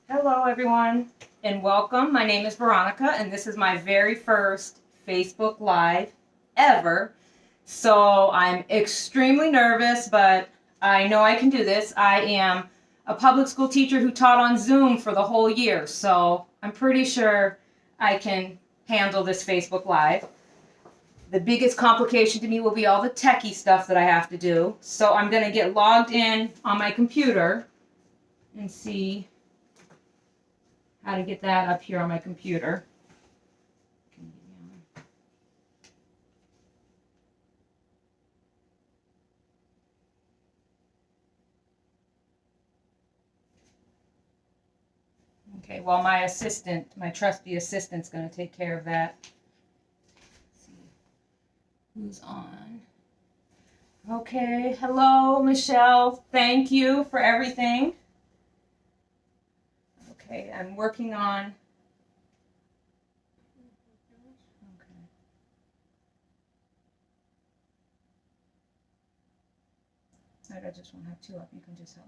Hello everyone and welcome. My name is Veronica and this is my very first Facebook Live ever. So I'm extremely nervous, but I know I can do this. I am a public school teacher who taught on Zoom for the whole year, so I'm pretty sure I can handle this Facebook Live. The biggest complication to me will be all the techie stuff that I have to do. So I'm going to get logged in on my computer and see how to get that up here on my computer. Okay, well, my assistant, my trusty assistant's going to take care of that. Let's see who's on. Okay, hello, Michelle. Thank you for everything. Okay, I'm working on. Okay. I just won't have two up. You can just help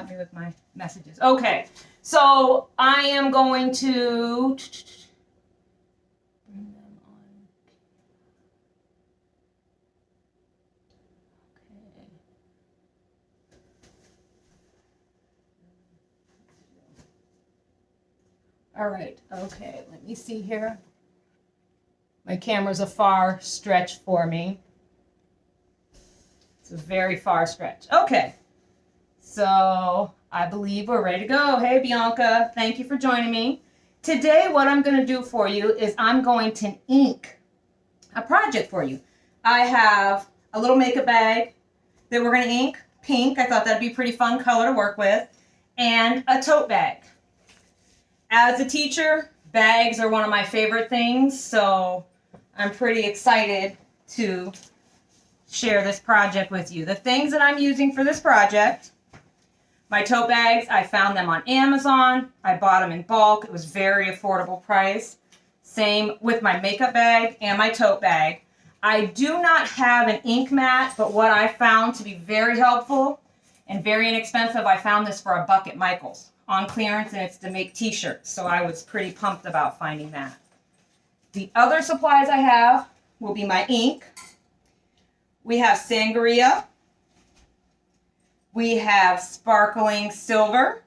me with my messages. Okay, so I am going to bring them on. Okay. All right, okay, let me see here. My camera's a far stretch for me. It's a very far stretch. Okay, so I believe we're ready to go. Hey, Bianca, thank you for joining me. Today, what I'm going to do for you is I'm going to ink a project for you. I have a little makeup bag that we're going to ink, pink. I thought that'd be a pretty fun color to work with, and a tote bag. As a teacher, bags are one of my favorite things, so I'm pretty excited to share this project with you. The things that I'm using for this project, my tote bags, I found them on Amazon. I bought them in bulk. It was very affordable price. Same with my makeup bag and my tote bag. I do not have an ink mat, but what I found to be very helpful and very inexpensive, I found this for $1 at Michael's on clearance, and it's to make t-shirts, so I was pretty pumped about finding that. The other supplies I have will be my ink. We have sangria. We have sparkling silver.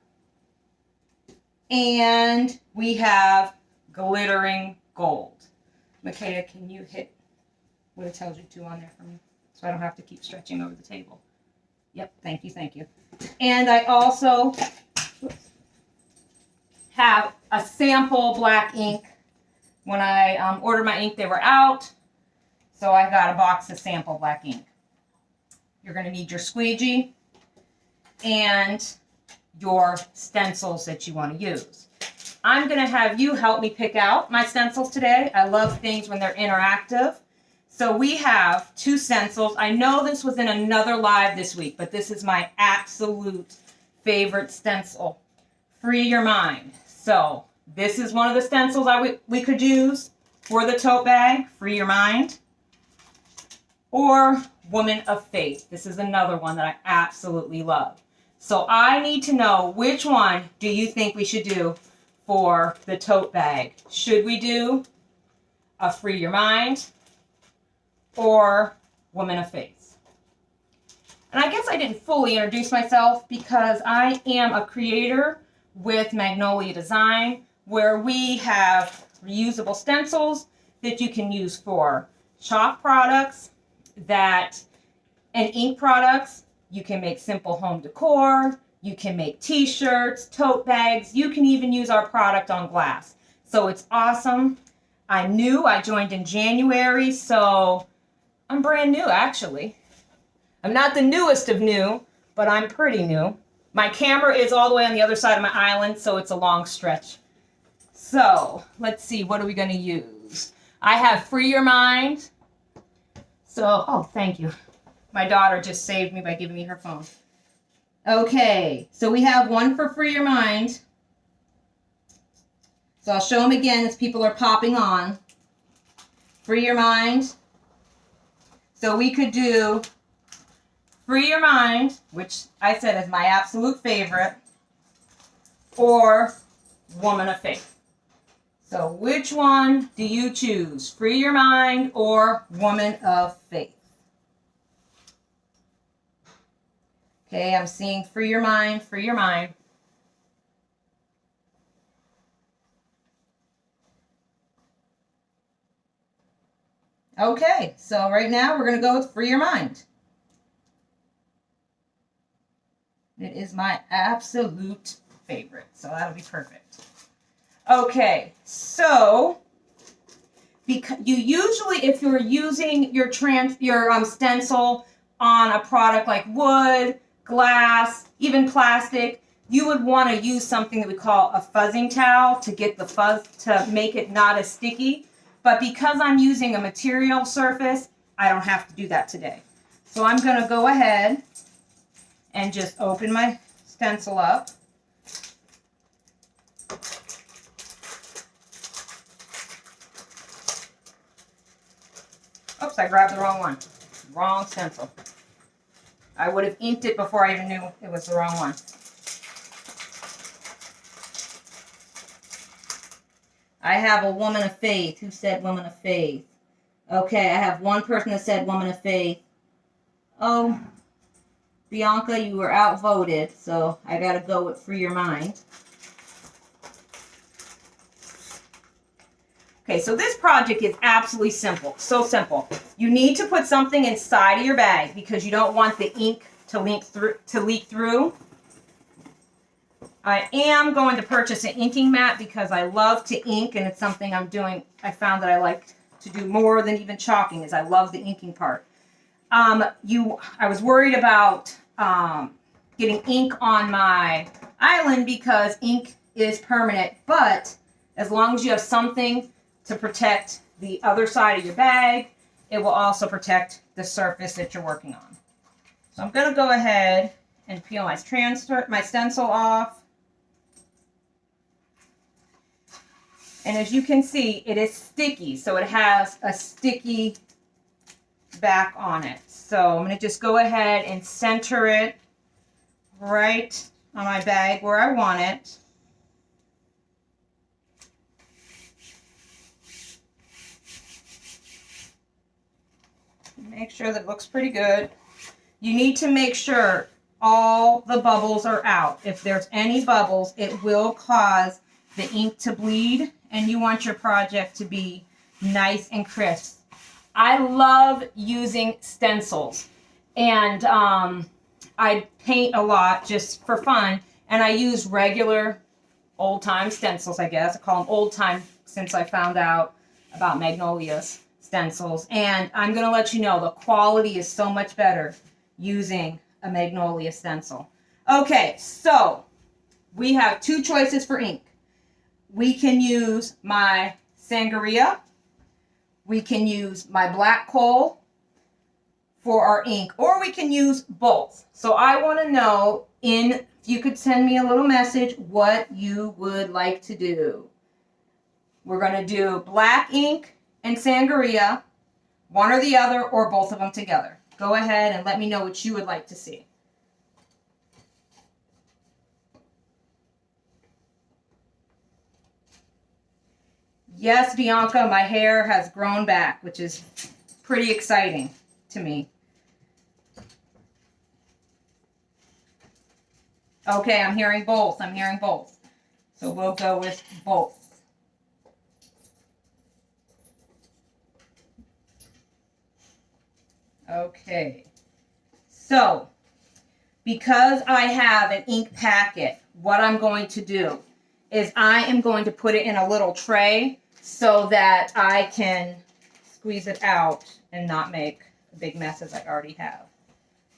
And we have glittering gold. Makaya, can you hit what it tells you to on there for me? So I don't have to keep stretching over the table. Yep, thank you, thank you. And I also have a sample black ink. When I ordered my ink, they were out. So I got a box of sample black ink. You're going to need your squeegee and your stencils that you want to use. I'm going to have you help me pick out my stencils today. I love things when they're interactive. So we have 2 stencils. I know this was in another live this week, but this is my absolute favorite stencil. Free your mind. So this is one of the stencils we could use for the tote bag, Free Your Mind. Or Woman of Faith. This is another one that I absolutely love. So I need to know, which one do you think we should do for the tote bag? Should we do a Free Your Mind or Woman of Faith? And I guess I didn't fully introduce myself because I am a creator with Magnolia Design, where we have reusable stencils that you can use for chalk products and ink products. You can make simple home decor. You can make t-shirts, tote bags. You can even use our product on glass. So it's awesome. I'm new. I joined in January, so I'm brand new, actually. I'm not the newest of new, but I'm pretty new. My camera is all the way on the other side of my island, so it's a long stretch. So let's see, what are we going to use? I have Free Your Mind. So, oh, thank you. My daughter just saved me by giving me her phone. Okay, so we have one for Free Your Mind. So I'll show them again as people are popping on. Free Your Mind. So we could do Free Your Mind, which I said is my absolute favorite, or Woman of Faith. So which one do you choose? Free Your Mind or Woman of Faith? Okay, I'm seeing Free Your Mind, Free Your Mind. Okay, so right now we're going to go with Free Your Mind. It is my absolute favorite, so that'll be perfect. Okay, so because you usually, if you're using your stencil on a product like wood, glass, even plastic, you would want to use something that we call a fuzzing towel to get the fuzz, to make it not as sticky. But because I'm using a material surface, I don't have to do that today. So I'm going to go ahead and just open my stencil up. Oops, I grabbed the wrong one. Wrong stencil. I would have inked it before I even knew it was the wrong one. I have a Woman of Faith. Who said Woman of Faith? Okay, I have one person that said Woman of Faith. Oh, Bianca, you were outvoted, so I got to go with Free Your Mind. Okay, so this project is absolutely simple. So simple. You need to put something inside of your bag because you don't want the ink to leak through. I am going to purchase an inking mat because I love to ink, and it's something I'm doing. I found that I like to do more than even chalking, is I love the inking part. I was worried about getting ink on my island because ink is permanent, but as long as you have something to protect the other side of your bag, it will also protect the surface that you're working on. So I'm going to go ahead and peel my stencil off. And as you can see, it is sticky, so it has a sticky back on it. So I'm going to just go ahead and center it right on my bag where I want it. Make sure that it looks pretty good. You need to make sure all the bubbles are out. If there's any bubbles, it will cause the ink to bleed, and you want your project to be nice and crisp. I love using stencils, and I paint a lot just for fun, and I use regular old-time stencils, I guess. I call them old-time since I found out about Magnolia's stencils, and I'm going to let you know the quality is so much better using a Magnolia stencil. Okay, so we have two choices for ink. We can use my sangria. We can use my black coal for our ink, or we can use both. So I want to know, if you could send me a little message, what you would like to do. We're going to do black ink and sangria, one or the other, or both of them together. Go ahead and let me know what you would like to see. Yes, Bianca, my hair has grown back, which is pretty exciting to me. Okay, I'm hearing both. I'm hearing both. So we'll go with both. Okay. So, because I have an ink packet, what I'm going to do is I am going to put it in a little tray so that I can squeeze it out and not make a big mess as I already have.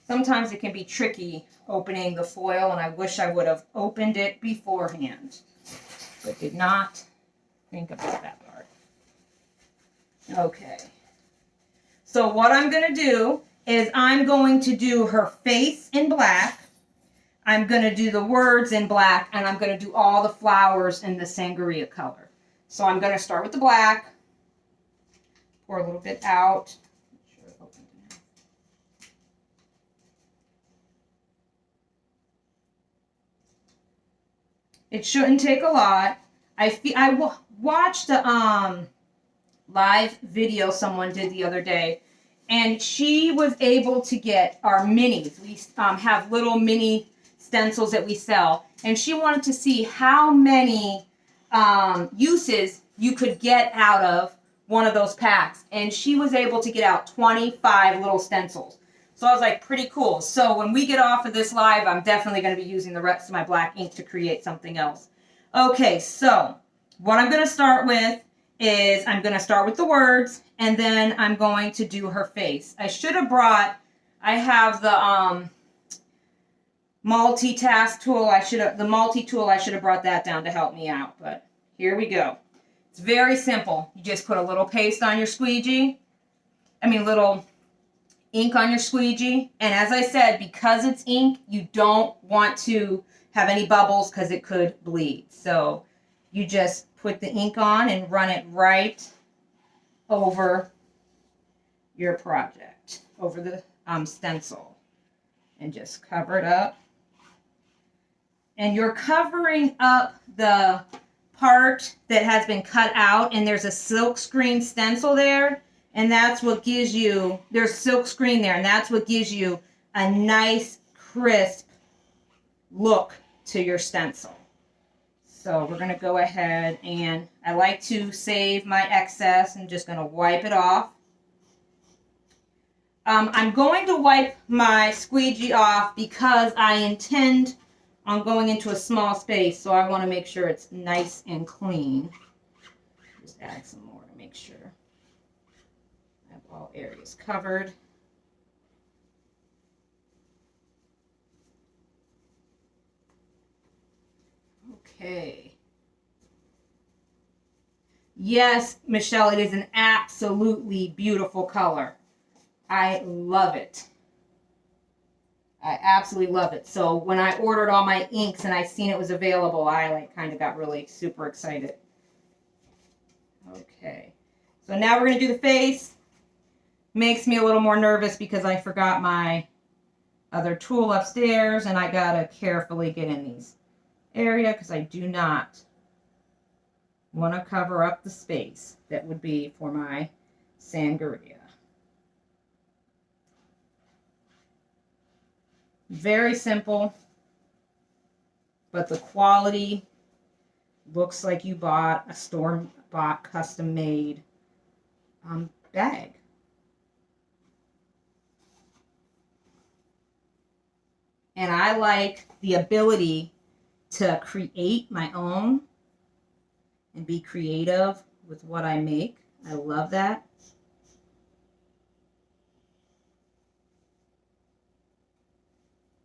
Sometimes it can be tricky opening the foil, and I wish I would have opened it beforehand, but did not think about that part. Okay. So what I'm going to do is I'm going to do her face in black. I'm going to do the words in black, and I'm going to do all the flowers in the sangria color. So I'm going to start with the black, pour a little bit out. It shouldn't take a lot. I watched a live video someone did the other day, and she was able to get our minis. We have little mini stencils that we sell, and she wanted to see how many uses you could get out of one of those packs, and she was able to get out 25 little stencils. So I was like, pretty cool. So when we get off of this live, I'm definitely going to be using the rest of my black ink to create something else. Okay, so what I'm going to start with is I'm going to start with the words, and then I'm going to do her face. I should have brought, I have the multitask tool. The multi-tool, I should have brought that down to help me out, but here we go. It's very simple. You just put a little paste on your squeegee. Little ink on your squeegee. And as I said, because it's ink, you don't want to have any bubbles because it could bleed. So you just put the ink on and run it right over your project, over the stencil, and just cover it up. And you're covering up the part that has been cut out, and there's a silk screen stencil there, and that's what gives you, there's silk screen there, and that's what gives you a nice crisp look to your stencil. So we're going to go ahead, and I like to save my excess. I'm just going to wipe it off. I'm going to wipe my squeegee off because I intend on going into a small space, so I want to make sure it's nice and clean. Just add some more to make sure I have all areas covered. Okay. Yes, Michelle, it is an absolutely beautiful color. I love it. I absolutely love it. So when I ordered all my inks and I seen it was available, I kind of got really super excited. Okay. So now we're going to do the face. Makes me a little more nervous because I forgot my other tool upstairs, and I got to carefully get in these area because I do not want to cover up the space that would be for my sangria. Very simple, but the quality looks like you bought a store-bought, custom-made bag. And I like the ability to create my own and be creative with what I make. I love that.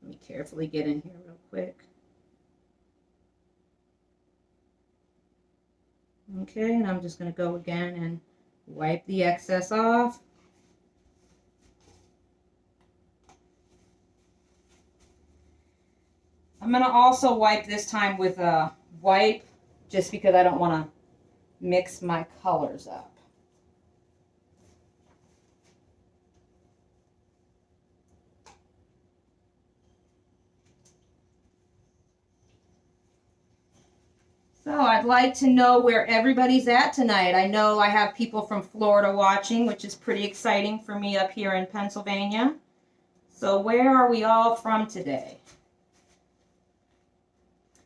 Let me carefully get in here real quick. Okay, and I'm just going to go again and wipe the excess off. I'm going to also wipe this time with a wipe just because I don't want to mix my colors up. So I'd like to know where everybody's at tonight. I know I have people from Florida watching, which is pretty exciting for me up here in Pennsylvania. So where are we all from today?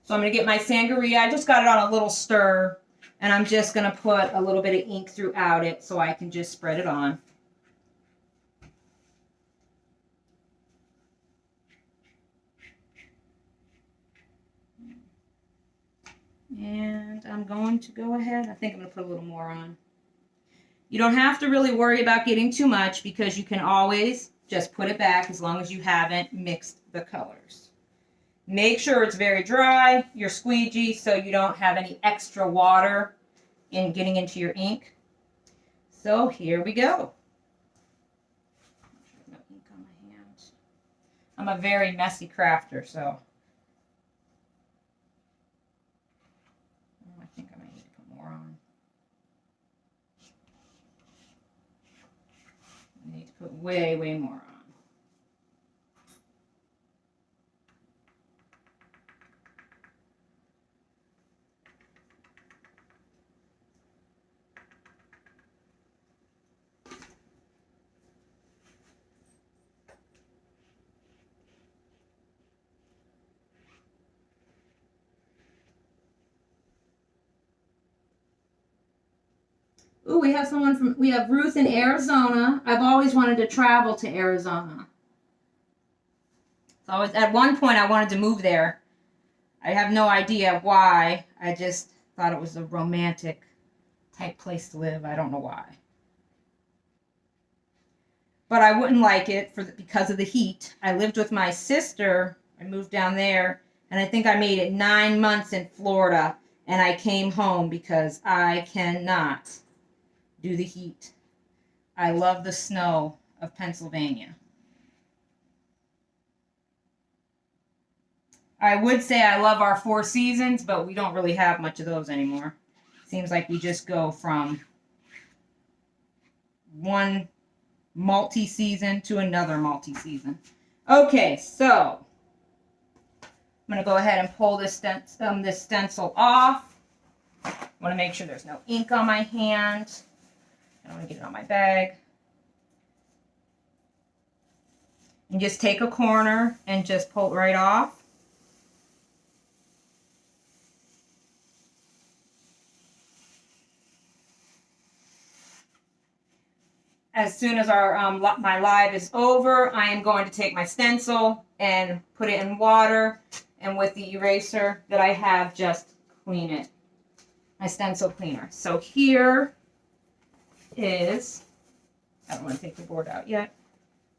So I'm going to get my sangria. I just got it on a little stir, and I'm just going to put a little bit of ink throughout it so I can just spread it on. And I'm going to go ahead. I think I'm going to put a little more on. You don't have to really worry about getting too much because you can always just put it back as long as you haven't mixed the colors. Make sure it's very dry, your squeegee, so you don't have any extra water in getting into your ink. So here we go. No ink on my hands. I'm a very messy crafter, so I think I might need to put more on. I need to put way, way more on. Ooh, we have Ruth in Arizona. I've always wanted to travel to Arizona. So at one point I wanted to move there. I have no idea why. I just thought it was a romantic type place to live. I don't know why. But I wouldn't like it because of the heat. I lived with my sister. I moved down there, and I think I made it 9 months in Florida, and I came home because I cannot do the heat. I love the snow of Pennsylvania. I would say I love our 4 seasons, but we don't really have much of those anymore. Seems like we just go from one multi-season to another multi-season. Okay, so I'm going to go ahead and pull this stencil off. I want to make sure there's no ink on my hand. I don't want to get it on my bag. And just take a corner and just pull it right off. As soon as my live is over, I am going to take my stencil and put it in water, and with the eraser that I have, just clean it. My stencil cleaner. So here is, I don't want to take the board out yet,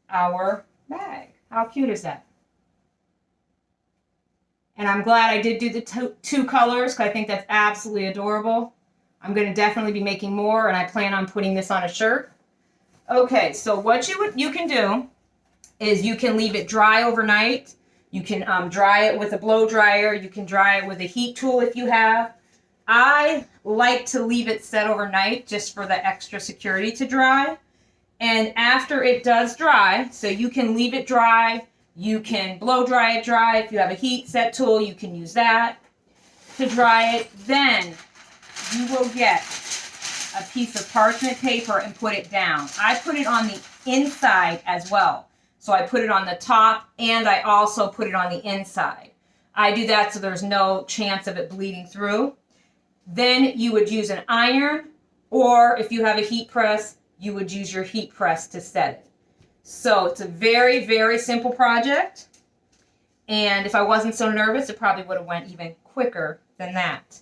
our bag. How cute is that? And I'm glad I did do the two colors, because I think that's absolutely adorable. I'm going to definitely be making more, and I plan on putting this on a shirt. Okay, so what you can do is you can leave it dry overnight. You can dry it with a blow dryer. You can dry it with a heat tool if you have. I like to leave it set overnight just for the extra security to dry. And after it does dry, so you can leave it dry, you can blow dry it dry. If you have a heat set tool, you can use that to dry it. Then you will get a piece of parchment paper and put it down. I put it on the inside as well. So I put it on the top, and I also put it on the inside. I do that so there's no chance of it bleeding through. Then you would use an iron, or if you have a heat press, you would use your heat press to set it. So it's a very, very simple project. And if I wasn't so nervous, it probably would have went even quicker than that.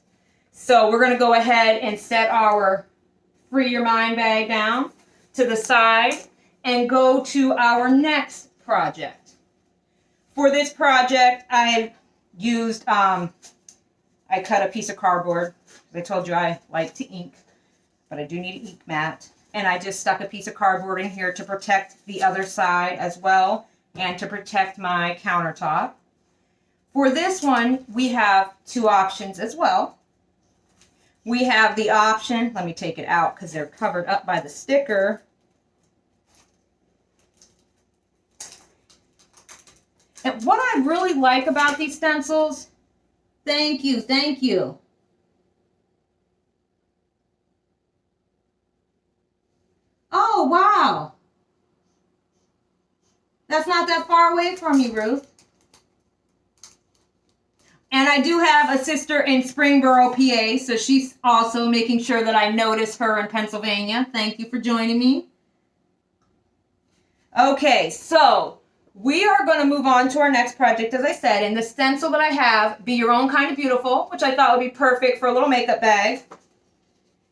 So we're going to go ahead and set our Free Your Mind bag down to the side and go to our next project. For this project, I used, I cut a piece of cardboard. I told you I like to ink, but I do need an ink mat. And I just stuck a piece of cardboard in here to protect the other side as well, and to protect my countertop. For this one, we have 2 options as well. We have the option, let me take it out because they're covered up by the sticker. And what I really like about these stencils, thank you. Oh, wow. That's not that far away from you, Ruth. And I do have a sister in Springboro, PA, so she's also making sure that I notice her in Pennsylvania. Thank you for joining me. Okay, so we are going to move on to our next project, as I said, and the stencil that I have, Be Your Own Kind of Beautiful, which I thought would be perfect for a little makeup bag.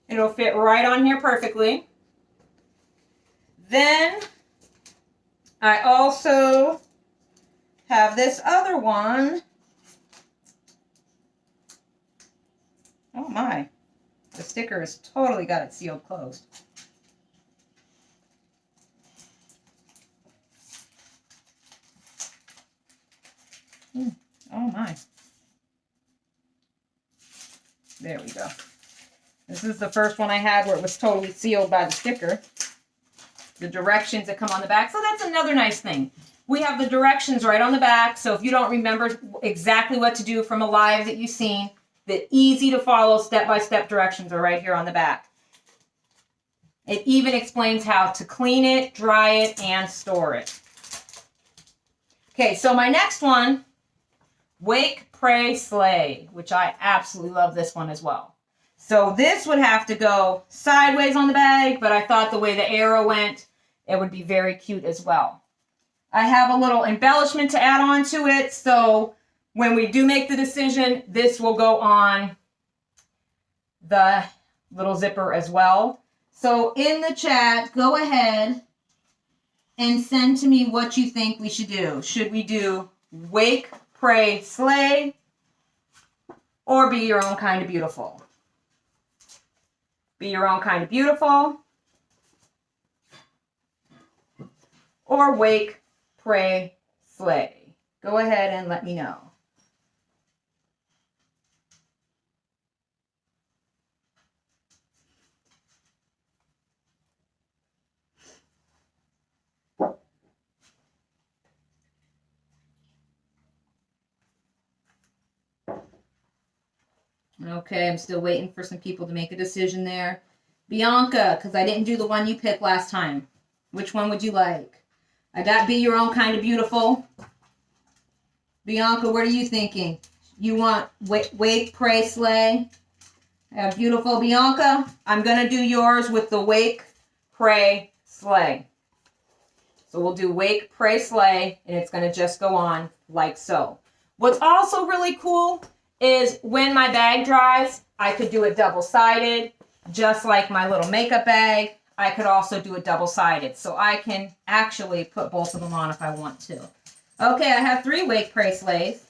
It'll fit right on here perfectly. Then I also have this other one. Oh my, the sticker has totally got it sealed closed. Oh my. There we go. This is the first one I had where it was totally sealed by the sticker. The directions that come on the back. So that's another nice thing. We have the directions right on the back. So if you don't remember exactly what to do from a live that you've seen, the easy to follow step-by-step directions are right here on the back. It even explains how to clean it, dry it, and store it. Okay, so my next one, Wake, Pray, Slay, which I absolutely love this one as well. So this would have to go sideways on the bag, but I thought the way the arrow went, it would be very cute as well. I have a little embellishment to add on to it, so when we do make the decision, this will go on the little zipper as well. So in the chat, go ahead and send to me what you think we should do. Should we do wake, pray, slay, or be your own kind of beautiful? Be your own kind of beautiful, or wake, pray, slay. Go ahead and let me know. Okay, I'm still waiting for some people to make a decision there. Bianca, because I didn't do the one you picked last time. Which one would you like? I got be your own kind of beautiful. Bianca, what are you thinking? You want wake, pray, slay? Beautiful Bianca. I'm going to do yours with the wake, pray, slay. So we'll do wake, pray, slay, and it's going to just go on like so. What's also really cool is when my bag dries, I could do it double-sided, just like my little makeup bag. I could also do it double-sided, so I can actually put both of them on if I want to. Okay, I have 3 wake, pray, slays.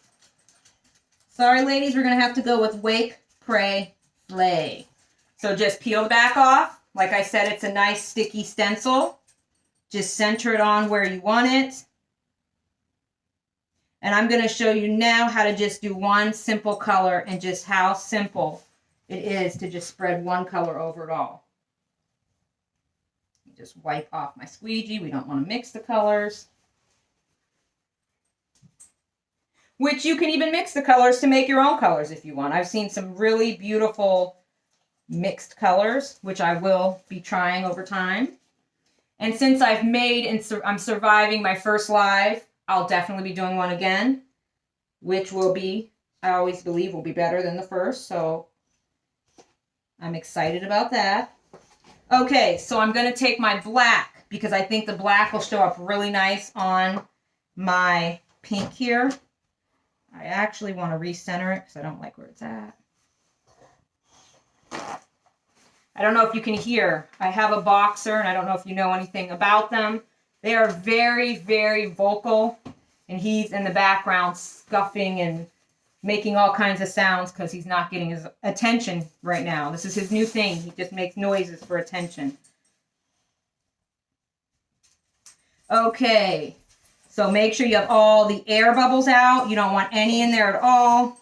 Sorry, ladies, we're going to have to go with wake, pray, slay. So just peel the back off. Like I said, it's a nice sticky stencil. Just center it on where you want it. And I'm going to show you now how to just do one simple color and just how simple it is to just spread one color over it all. Just wipe off my squeegee. We don't want to mix the colors. Which you can even mix the colors to make your own colors if you want. I've seen some really beautiful mixed colors, which I will be trying over time. And since I've made and I'm surviving my first live, I'll definitely be doing one again, which will be, I always believe, will be better than the first. So I'm excited about that. Okay, so I'm going to take my black because I think the black will show up really nice on my pink here. I actually want to recenter it because I don't like where it's at. I don't know if you can hear. I have a boxer, and I don't know if you know anything about them. They are very, very vocal, and he's in the background scuffing and making all kinds of sounds because he's not getting his attention right now. This is his new thing. He just makes noises for attention. Okay, so make sure you have all the air bubbles out. You don't want any in there at all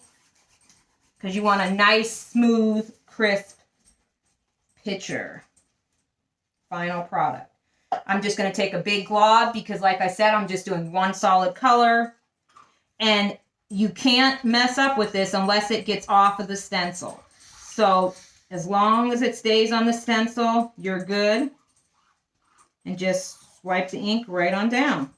because you want a nice, smooth, crisp picture. Final product. I'm just going to take a big glob because, like I said, I'm just doing one solid color. And you can't mess up with this unless it gets off of the stencil. So as long as it stays on the stencil, you're good. And just wipe the ink right on down.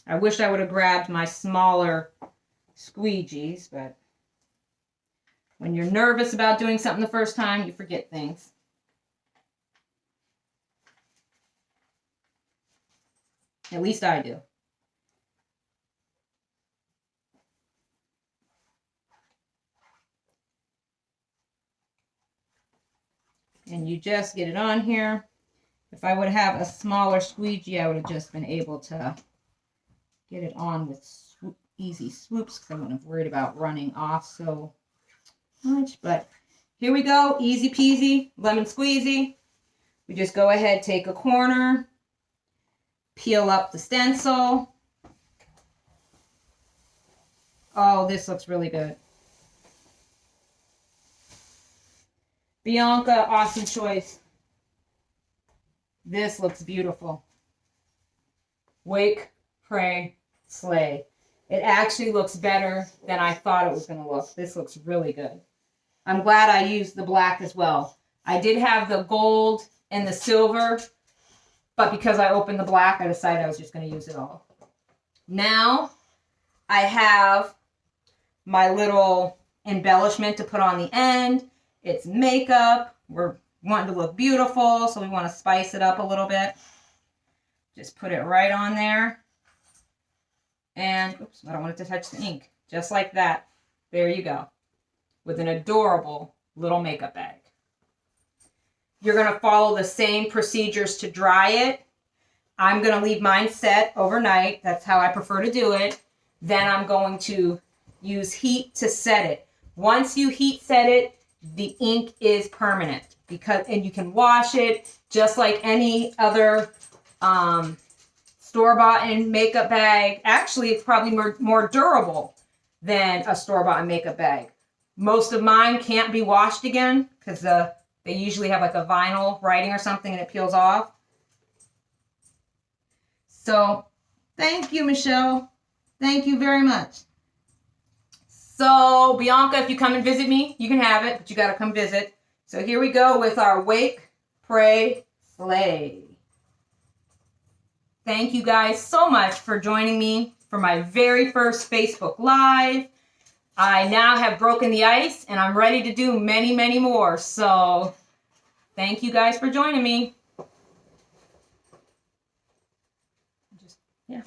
I wish I would have grabbed my smaller squeegees, but when you're nervous about doing something the first time, you forget things. At least I do. And you just get it on here. If I would have a smaller squeegee, I would have just been able to get it on with easy swoops because I wouldn't have worried about running off so much. But here we go. Easy peasy, lemon squeezy. We just go ahead, take a corner, peel up the stencil. Oh, this looks really good. Bianca, awesome choice. This looks beautiful. Wake, pray, slay. It actually looks better than I thought it was going to look. This looks really good. I'm glad I used the black as well. I did have the gold and the silver. But because I opened the black, I decided I was just going to use it all. Now I have my little embellishment to put on the end. It's makeup. We're wanting to look beautiful, so we want to spice it up a little bit. Just put it right on there. And, oops, I don't want it to touch the ink. Just like that. There you go. With an adorable little makeup bag. You're going to follow the same procedures to dry it. I'm going to leave mine set overnight. That's how I prefer to do it. Then I'm going to use heat to set it. Once you heat set it, the ink is permanent, and you can wash it just like any other store-bought makeup bag. Actually, it's probably more durable than a store-bought makeup bag. Most of mine can't be washed again because they usually have like a vinyl writing or something and it peels off. So thank you, Michelle. Thank you very much. So Bianca, if you come and visit me, you can have it, but you got to come visit. So here we go with our Wake, Pray, Slay. Thank you guys so much for joining me for my very first Facebook Live. I now have broken the ice and I'm ready to do many, many more. So thank you guys for joining me. Yeah.